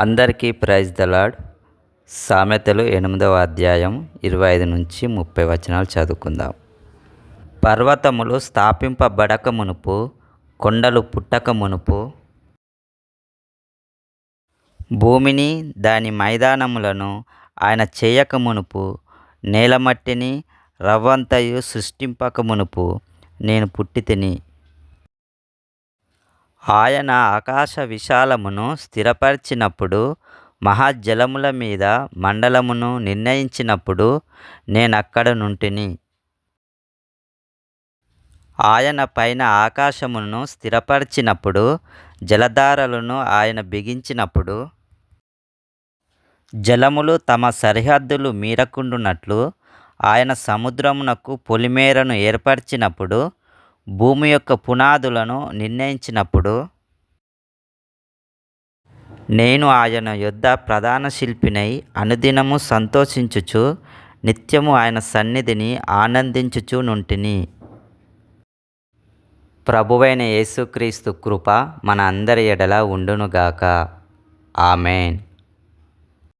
అందరికీ praise the lord. సామెతలు 8వ అధ్యాయం 25 నుంచి 30 వచనాలు చదువుకుందాం. పర్వతములు స్థాపింపబడక మునుపు, కొండలు పుట్టక మునుపు, భూమిని దాని మైదానములను ఆయన చేయక మునుపు, నేలమట్టిని రవ్వంతయు సృష్టింపక మునుపు నేను పుట్టితిని. ఆయన ఆకాశ విశాలమును స్థిరపరిచినప్పుడు, మహాజలముల మీద మండలమును నిర్ణయించినప్పుడు నేనక్కడ నుంటిని. ఆయన పైన ఆకాశమును స్థిరపరిచినప్పుడు, జలధారలను ఆయన బిగించినప్పుడు, జలములు తమ సరిహద్దులు మీరకుండునట్లు ఆయన సముద్రమునకు పొలిమేరను ఏర్పరిచినప్పుడు, భూమి యొక్క పునాదులను నిర్ణయించినప్పుడు, నేను ఆయన యొద్ద ప్రధాన శిల్పినై అనుదినము సంతోషించుచు నిత్యము ఆయన సన్నిధిని ఆనందించుచు నుంటిని. ప్రభువైన యేసుక్రీస్తు కృప మన అందరి ఎడల ఉండునుగాక. ఆమేన్.